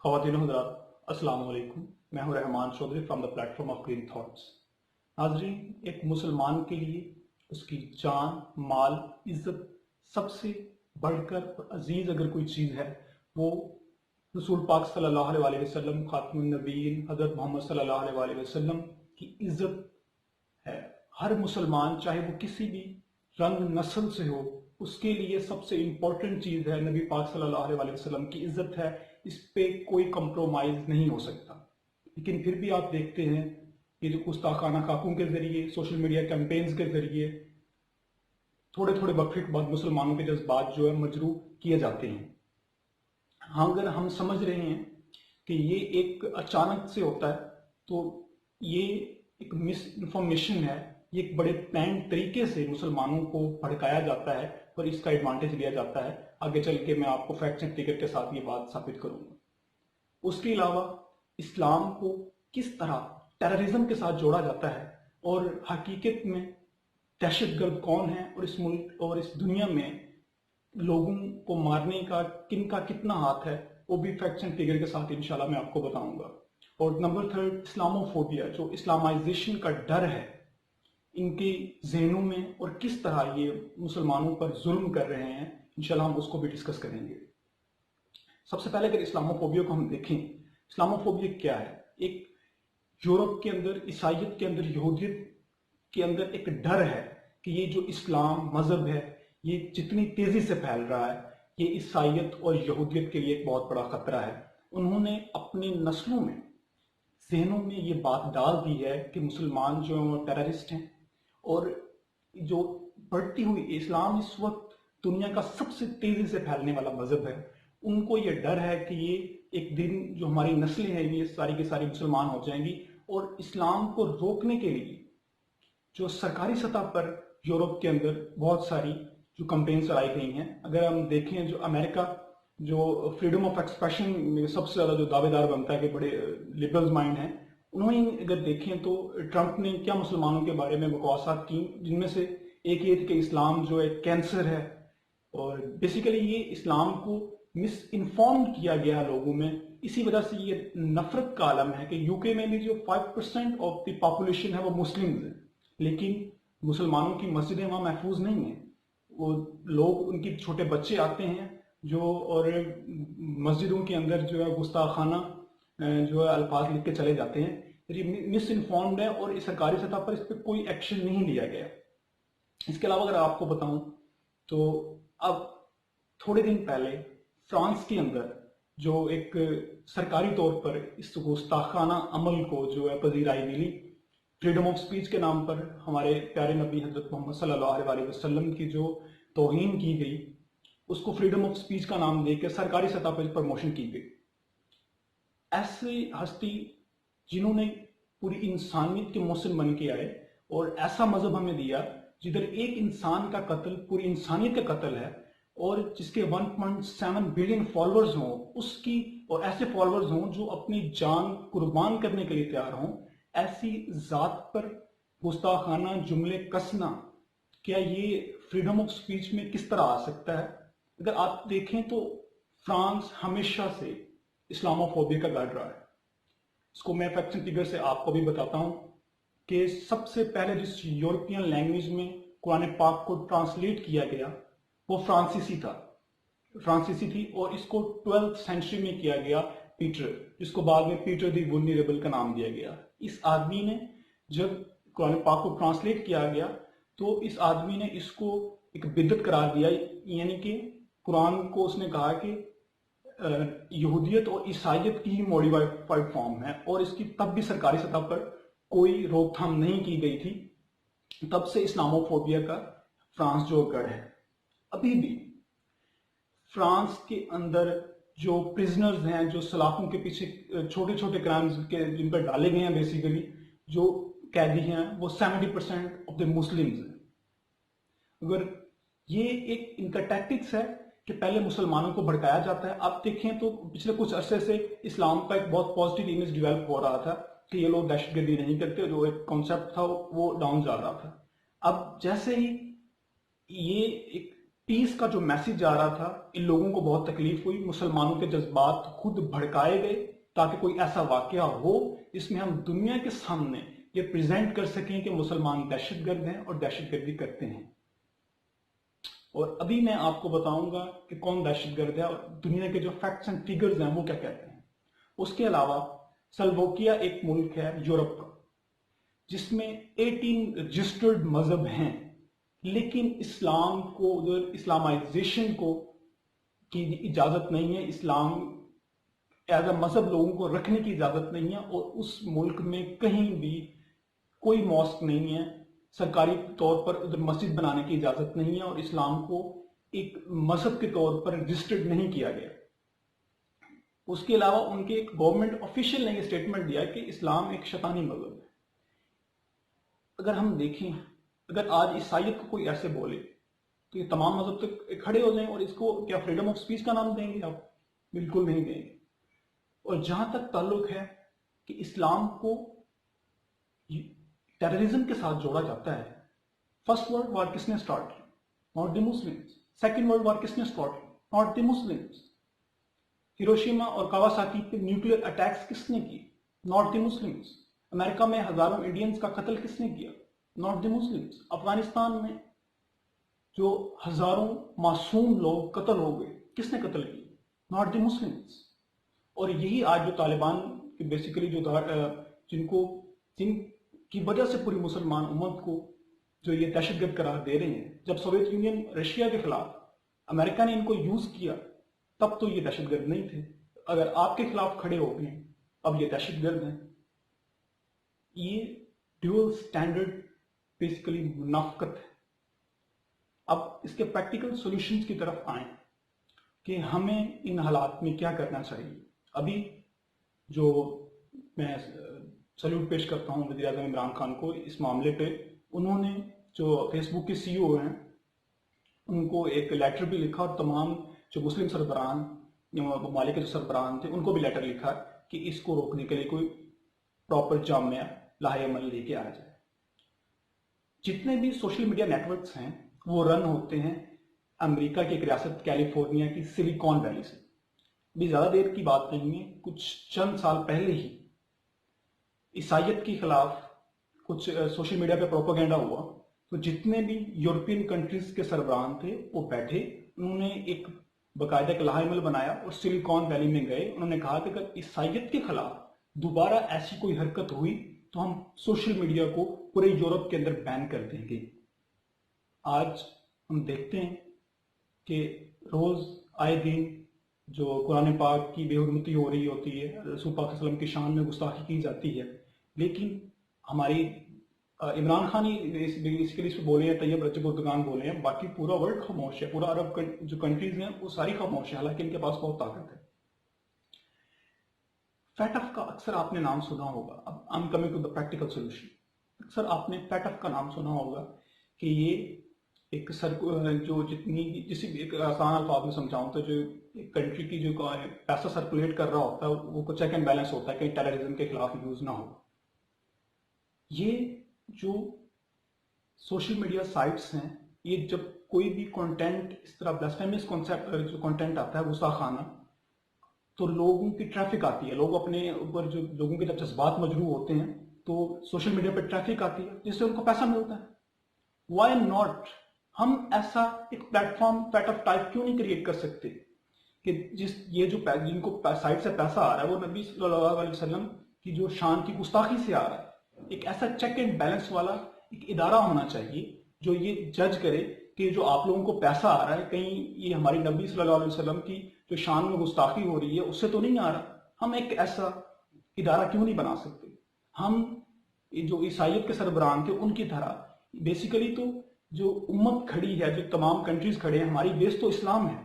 خواتین و حضرات السلام علیکم. میں ہوں Rahman Chaudhry from the platform of green thoughts. ناظرین، ایک مسلمان کے لیے اس کی جان، مال، عزت سب سے بڑھ کر اور عزیز اگر کوئی چیز ہے وہ رسول پاک صلی اللہ علیہ وسلم، خاتم النبیین حضرت محمد صلی اللہ علیہ وسلم کی عزت ہے. ہر مسلمان چاہے وہ کسی بھی رنگ نسل سے ہو، اس کے لیے سب سے امپورٹنٹ چیز ہے نبی پاک صلی اللہ علیہ وسلم کی عزت ہے. اس پہ کوئی کمپرومائز نہیں ہو سکتا. لیکن پھر بھی آپ دیکھتے ہیں یہ جو گستاخانہ خاکوں کے ذریعے، سوشل میڈیا کیمپینز کے ذریعے تھوڑے تھوڑے وقفے کے بعد مسلمانوں کے جذبات جو ہے مجروح کیے جاتے ہیں. ہاں، اگر ہم سمجھ رہے ہیں کہ یہ ایک اچانک سے ہوتا ہے تو یہ ایک مس انفارمیشن ہے. یہ ایک بڑے پلان طریقے سے مسلمانوں کو بھڑکایا جاتا ہے اور اس کا ایڈوانٹیج لیا جاتا ہے. آگے چل کے میں آپ کو فیکٹس اینڈ فگر کے ساتھ یہ بات ثابت کروں گا. اس کے علاوہ اسلام کو کس طرح ٹیررزم کے ساتھ جوڑا جاتا ہے اور حقیقت میں دہشت گرد کون ہے اور اس ملک اور اس دنیا میں لوگوں کو مارنے کا کن کا کتنا ہاتھ ہے، وہ بھی فیکٹس اینڈ فگر کے ساتھ انشاءاللہ میں آپ کو بتاؤں گا. اور نمبر 3، اسلاموفوبیا، جو اسلامائزیشن کا ڈر ہے ان کے ذہنوں میں اور کس طرح یہ مسلمانوں پر ظلم کر رہے ہیں، انشاءاللہ ہم اس کو بھی ڈسکس کریں گے. سب سے پہلے اگر اسلاموفوبیا کو ہم دیکھیں، اسلاموفوبیا کیا ہے؟ ایک یورپ کے اندر، عیسائیت کے اندر، یہودیت کے اندر ایک ڈر ہے کہ یہ جو اسلام مذہب ہے یہ جتنی تیزی سے پھیل رہا ہے یہ عیسائیت اور یہودیت کے لیے ایک بہت بڑا خطرہ ہے. انہوں نے اپنے نسلوں میں، ذہنوں میں یہ بات ڈال دی ہے کہ مسلمان جو ہیں وہ ٹیررسٹ ہیں. اور جو بڑھتی ہوئی اسلام اس وقت دنیا کا سب سے تیزی سے پھیلنے والا مذہب ہے. ان کو یہ ڈر ہے کہ یہ ایک دن جو ہماری نسلیں ہیں یہ ساری کی ساری مسلمان ہو جائیں گی. اور اسلام کو روکنے کے لیے جو سرکاری سطح پر یورپ کے اندر بہت ساری جو کمپین چلائی گئی ہیں. اگر ہم دیکھیں جو امریکہ جو فریڈم آف ایکسپریشن میں سب سے زیادہ جو دعوے دار بنتا ہے کہ بڑے لبرل مائنڈ ہیں، انہوں نے اگر دیکھیں تو ٹرمپ نے کیا مسلمانوں کے بارے میں بکواسات کی، جن میں سے ایک یہ تھی کہ اسلام جو ایک کینسر ہے. اور بیسیکلی یہ اسلام کو مس انفارم کیا گیا لوگوں میں. اسی وجہ سے یہ نفرت کا عالم ہے کہ یو کے میں بھی جو 5% آف دی پاپولیشن ہے وہ مسلمز ہیں، لیکن مسلمانوں کی مسجدیں وہاں محفوظ نہیں ہیں. وہ لوگ، ان کی چھوٹے بچے آتے ہیں جو اور مسجدوں کے اندر جو ہے گستاخانہ جو ہے الفاظ لکھ کے چلے جاتے ہیں. یہ مس انفارمڈ ہے اور سرکاری سطح پر اس پہ کوئی ایکشن نہیں لیا گیا. اس کے علاوہ اگر آپ کو بتاؤں تو اب تھوڑے دن پہلے فرانس کے اندر جو ایک سرکاری طور پر اس گستاخانہ عمل کو جو ہے پذیرائی ملی، فریڈم آف سپیچ کے نام پر ہمارے پیارے نبی حضرت محمد صلی اللہ علیہ وسلم کی جو توہین کی گئی، اس کو فریڈم آف سپیچ کا نام دے کے سرکاری سطح پر پروموشن کی گئی. ایسی ہستی جنہوں نے پوری انسانیت کے محسن بن کے آئے اور ایسا مذہب ہمیں دیا جدھر ایک انسان کا قتل پوری انسانیت کا قتل ہے، اور جس کے 1.7 بلین فالوورز ہوں، اس کی اور ایسے فالوورز ہوں جو اپنی جان قربان کرنے کے لیے تیار ہوں، ایسی ذات پر گستاخانہ جملے کسنا، کیا یہ فریڈم آف سپیچ میں کس طرح آ سکتا ہے؟ اگر آپ دیکھیں تو فرانس ہمیشہ سے اسلاموفوبیا کا گھر رہا ہے. اس کو میں فیکٹس اینڈ فگر سے آپ کو بھی بتاتا ہوں کہ سب سے پہلے جس یورپین لینگویج میں قرآن پاک کو ٹرانسلیٹ کیا گیا وہ فرانسیسی تھی، اور اس کو 12th سینچری میں کیا گیا پیٹر، جس کو بعد میں پیٹر دی ونیریبل کا نام دیا گیا. اس آدمی نے جب قرآن پاک کو ٹرانسلیٹ کیا گیا تو اس آدمی نے اس کو ایک بدعت قرار دیا، یعنی کہ قرآن کو اس نے کہا کہ یہودیت اور عیسائیت کی ہی موڈیفائڈ فارم ہے، اور اس کی تب بھی سرکاری سطح پر کوئی روک تھام نہیں کی گئی تھی. تب سے اسلاموفوبیا کا فرانس جو گڑھ ہے. ابھی بھی فرانس کے اندر جو پرزنرز ہیں، جو سلاخوں کے پیچھے چھوٹے چھوٹے کرائمز کے جن پر ڈالے گئے ہیں، بیسیکلی جو قیدی ہیں وہ 70% آف دا مسلمز ہیں. اگر یہ ایک ان کا ٹیکٹکس ہے کہ پہلے مسلمانوں کو بھڑکایا جاتا ہے. آپ دیکھیں تو پچھلے کچھ عرصے سے اسلام کا ایک بہت پازیٹیو امیج ڈیولپ ہو رہا تھا کہ یہ لوگ دہشت گردی نہیں کرتے، جو ایک کانسیپٹ تھا وہ ڈاؤن جا رہا تھا. اب جیسے ہی یہ ایک پیس کا جو میسج جا رہا تھا ان لوگوں کو بہت تکلیف ہوئی، مسلمانوں کے جذبات خود بھڑکائے گئے تاکہ کوئی ایسا واقعہ ہو جس میں ہم دنیا کے سامنے یہ پریزنٹ کر سکیں کہ مسلمان دہشت گرد ہیں اور دہشت گردی کرتے ہیں۔ اور ابھی میں آپ کو بتاؤں گا کہ کون دہشت گرد ہے اور دنیا کے جو فیکٹس اینڈ فیگرز ہیں وہ کیا کہتے ہیں۔ اس کے علاوہ سلووکیا ایک ملک ہے یورپ کا جس میں 18 رجسٹرڈ مذہب ہیں، لیکن اسلام کو اسلامائزیشن کو کی اجازت نہیں ہے، اسلام ایز اے مذہب لوگوں کو رکھنے کی اجازت نہیں ہے، اور اس ملک میں کہیں بھی کوئی ماسک نہیں ہے، سرکاری طور پر ادھر مسجد بنانے کی اجازت نہیں ہے، اور اسلام کو ایک مذہب کے طور پر رجسٹرڈ نہیں کیا گیا۔ اس کے علاوہ ان کے ایک گورنمنٹ آفیشیل نے یہ اسٹیٹمنٹ دیا کہ اسلام ایک شیطانی مذہب ہے۔ اگر ہم دیکھیں، اگر آج عیسائیت کو کوئی ایسے بولے تو یہ تمام مذہب تک کھڑے ہو جائیں، اور اس کو کیا فریڈم آف اسپیچ کا نام دیں گے؟ آپ بالکل نہیں دیں گے۔ اور جہاں تک تعلق ہے کہ اسلام کو ٹیررزم کے ساتھ جوڑا جاتا ہے، فرسٹ ورلڈ وار کس نے سٹارٹ کی؟ Not the Muslims. Second world war کس نے سٹارٹ کی؟ Not the Muslims. ہیروشیما اور کاواساکی پہ نیوکلیر اٹیکس کس نے کی؟ Not the Muslims. امریکہ میں ہزاروں انڈینز کا قتل کس نے کیا؟ Not the Muslims. افغانستان میں جو ہزاروں معصوم لوگ قتل ہو گئے، کس نے قتل کیے؟ Not the Muslims. اور یہی آج جو طالبان بیسیکلی جن کی وجہ سے پوری مسلمان امت کو جو یہ دہشت گرد قرار دے رہے ہیں، جب سوویت یونین رشیا کے خلاف امریکہ نے ان کو یوز کیا تب تو یہ دہشت گرد نہیں تھے، اگر آپ کے خلاف کھڑے ہو گئے اب یہ دہشت گرد ہیں۔ یہ ڈیول سٹینڈرڈ بیسیکلی منافقت ہے۔ اب اس کے پریکٹیکل سولوشنز کی طرف آئیں کہ ہمیں ان حالات میں کیا کرنا چاہیے۔ ابھی جو میں سلیوٹ پیش کرتا ہوں وزیر اعظم عمران خان کو اس معاملے پہ، انہوں نے جو فیس بک کے سی او ہیں ان کو ایک لیٹر بھی لکھا، اور تمام جو مسلم سربراہان ممالک کے جو سربراہان تھے ان کو بھی لیٹر لکھا کہ اس کو روکنے کے لیے کوئی پراپر جامع لاہ عمل لے کے آیا جائے۔ جتنے بھی سوشل میڈیا نیٹ ورکس ہیں وہ رن ہوتے ہیں امریکہ کی ایک ریاست کیلیفورنیا کی سلیکون ویلی سے۔ بھی زیادہ دیر کی بات نہیں ہے، کچھ چند سال پہلے ہی عیسائیت کے خلاف کچھ سوشل میڈیا پہ پروپیگنڈا ہوا، تو جتنے بھی یورپین کنٹریز کے سربراہان تھے وہ بیٹھے، انہوں نے ایک باقاعدہ ایک لاہ عمل بنایا اور سلیکون ویلی میں گئے۔ انہوں نے کہا کہ اگر عیسائیت کے خلاف دوبارہ ایسی کوئی حرکت ہوئی تو ہم سوشل میڈیا کو پورے یورپ کے اندر بین کر دیں گے۔ آج ہم دیکھتے ہیں کہ روز آئے دن جو قرآن پاک کی بے حرمتی ہو رہی ہوتی ہے، رسول پاک صلی اللہ علیہ وسلم کی شان میں گستاخی کی جاتی ہے، لیکن ہماری عمران خان ہی بیسیکلی اس پہ بولے ہیں، طیب رجب اردگان بولے ہیں، باقی پورا ورلڈ خاموش ہے، پورا عرب جو کنٹریز ہیں وہ ساری خاموش ہے، حالانکہ ان کے پاس بہت طاقت ہے۔ فیٹف کا اکثر آپ نے نام سنا ہوگا۔ اب I am coming to the practical solution. اکثر آپ نے فیٹف کا نام سنا ہوگا کہ یہ ایک جو جسی بھی ایک آسان الفاظ میں سمجھاؤں تو جو ایک کنٹری کی جو پیسہ سرکولیٹ کر رہا ہوتا ہے وہ چیک اینڈ بیلنس ہوتا ہے، کہیں ٹیررزم کے خلاف یوز نہ ہو۔ یہ جو سوشل میڈیا سائٹس ہیں، یہ جب کوئی بھی کنٹینٹ اس طرح بلاسفیمس کانسیپٹ جو کنٹینٹ آتا ہے گستاخانہ، تو لوگوں کی ٹریفک آتی ہے، لوگ اپنے اوپر جو لوگوں کے جب جذبات مجروح ہوتے ہیں تو سوشل میڈیا پہ ٹریفک آتی ہے جس سے ان کو پیسہ ملتا ہے۔ وائی ناٹ ہم ایسا ایک پلیٹ فارم پیٹ آف ٹائپ کیوں نہیں کریٹ کر سکتے کہ یہ جو جن کو سائٹ سے پیسہ آ رہا ہے وہ نبی صلی اللہ علیہ وسلم کی جو شان کی گستاخی سے آ رہا ہے۔ ایک ایسا چیک اینڈ بیلنس والا ایک ادارہ ہونا چاہیے جو یہ جج کرے کہ جو آپ لوگوں کو پیسہ آ رہا ہے کہیں یہ ہماری نبی صلی اللہ علیہ وسلم کی جو شان میں گستاخی ہو رہی ہے اس سے تو نہیں آ رہا۔ ہم ایک ایسا ادارہ کیوں نہیں بنا سکتے؟ ہم جو عیسائیت کے سربراہان تھے ان کی طرح بیسیکلی تو جو امت کھڑی ہے، جو تمام کنٹریز کھڑے ہیں، ہماری بیس تو اسلام ہے،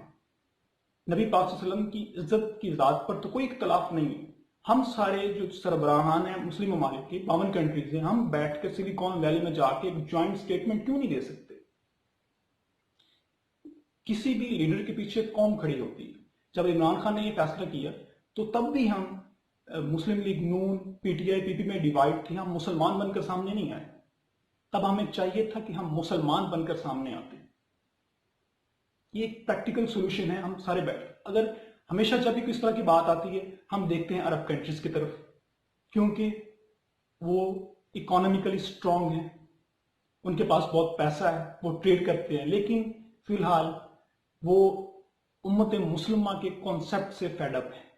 نبی پاک صلی اللہ علیہ وسلم کی عزت کی ذات پر تو کوئی اختلاف نہیں ہے۔ ہم سارے جو سربراہان ہیں مسلم ممالک کے 52 کنٹریز ہیں، ہم بیٹھ کے سلیکون ویلی میں جا کے ایک جوائنٹ سٹیٹمنٹ کیوں نہیں دے سکتے؟ کسی بھی لیڈر کے پیچھے قوم کھڑی ہوتی ہے۔ جب عمران خان نے یہ فیصلہ کیا تو تب بھی ہم مسلم league known, P T I, پی پی میں ڈیوائڈ تھے، ہم مسلمان بن کر سامنے نہیں آئے۔ تب ہمیں چاہیے تھا کہ ہم مسلمان بن کر سامنے آتے۔ یہ ایک پریکٹیکل سولوشن ہے. ہم سارے اگر ہمیشہ جب بھی کس طرح کی بات آتی ہے ہم دیکھتے ہیں عرب کنٹریز کی طرف، کیونکہ وہ اکانومیکلی اسٹرانگ ہیں، ان کے پاس بہت پیسہ ہے، وہ ٹریڈ کرتے ہیں. لیکن فی الحال وہ امت مسلمہ کے کانسیپٹ سے فیڈ اپ ہے.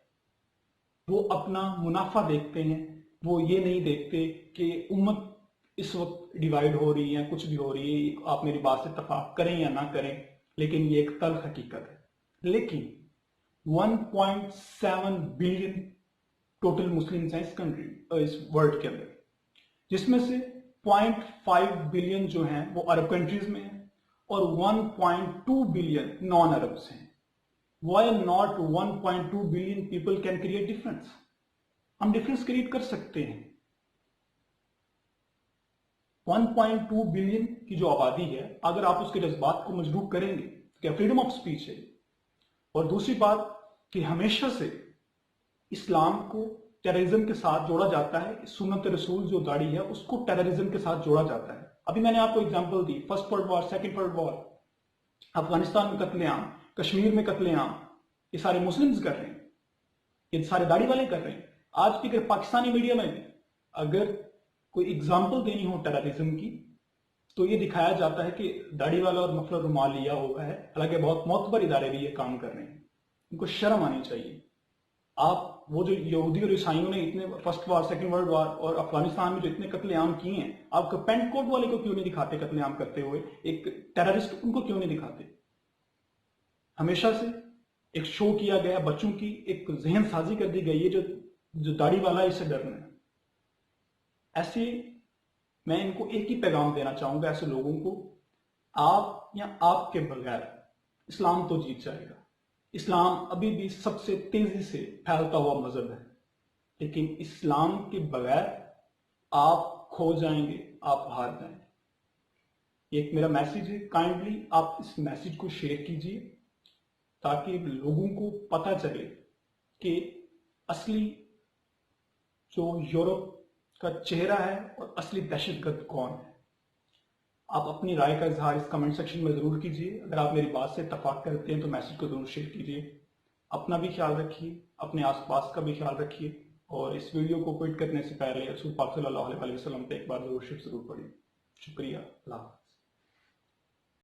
وہ اپنا منافع دیکھتے ہیں، وہ یہ نہیں دیکھتے کہ امت اس وقت ڈیوائیڈ ہو رہی ہے، کچھ بھی ہو رہی ہے. آپ میری بات سے اتفاق کریں یا نہ کریں، لیکن یہ ایک تلخ حقیقت ہے. لیکن 1.7 بلین ٹوٹل مسلمز ہیں اس کنٹری، اس ورلڈ کے اندر، جس میں سے 0.5 بلین جو ہیں وہ عرب کنٹریز میں ہیں اور 1.2 بلین نان عربس ہیں. Why not 1.2 billion people can create difference? ہم ڈفرنس کریٹ کر سکتے ہیں. 1.2 بلین کی جو آبادی ہے، اگر آپ اس کے جذبات کو مجروح کریں گے کہ فریڈم آف سپیچ ہے. اور دوسری بات کہ ہمیشہ سے اسلام کو ٹیررزم کے ساتھ جوڑا جاتا ہے. سنت رسول جو داڑھی ہے اس کو ٹیررزم کے ساتھ جوڑا جاتا ہے. ابھی میں نے آپ کو اگزامپل دی، first world war, second world war, Afghanistan میں قتل عام، کشمیر میں قتل عام، یہ سارے مسلمز کر رہے ہیں، یہ سارے داڑھی والے کر رہے ہیں. آج بھی اگر پاکستانی میڈیا میں بھی اگر کوئی اگزامپل دینی ہو ٹیررزم کی تو یہ دکھایا جاتا ہے کہ داڑھی والا اور مفلر رومال لیا ہوا ہے. حالانکہ بہت معتبر ادارے بھی یہ کام کر رہے ہیں. ان کو شرم آنی چاہیے. آپ وہ جو یہودی اور عیسائیوں نے اتنے فرسٹ وار، سیکنڈ ورلڈ وار اور افغانستان میں جو اتنے قتل عام کیے ہیں، آپ کا پینٹ کوٹ والے کو کیوں نہیں دکھاتے قتل عام کرتے ہوئے؟ ایک ٹیررسٹ ان کو کیوں نہیں دکھاتے؟ ہمیشہ سے ایک شو کیا گیا، بچوں کی ایک ذہن سازی کر دی گئی ہے جو داڑھی والا ہے اس سے ڈرنا ہے. ایسے میں ان کو ایک ہی پیغام دینا چاہوں گا ایسے لوگوں کو، آپ یا آپ کے بغیر اسلام تو جیت جائے گا. اسلام ابھی بھی سب سے تیزی سے پھیلتا ہوا مذہب ہے، لیکن اسلام کے بغیر آپ کھو جائیں گے، آپ ہار جائیں گے. یہ ایک میرا میسیج ہے. کائنڈلی آپ اس میسیج کو شیئر کیجئے تاکہ لوگوں کو پتہ چلے کہ اصلی جو یورپ کا چہرہ ہے اور اصلی دہشت گرد کون ہے. آپ اپنی رائے کا اظہار اس کمنٹ سیکشن میں ضرور کیجیے. اگر آپ میری بات سے اتفاق کرتے ہیں تو میسیج کو ضرور شیئر کیجیے. اپنا بھی خیال رکھیے، اپنے آس پاس کا بھی خیال رکھیے، اور اس ویڈیو کو کوئٹ کرنے سے پہلے رسول پاک صلی اللہ علیہ وسلم پہ ایک بار ضرور پڑھیے. شکریہ. اللہ حافظ.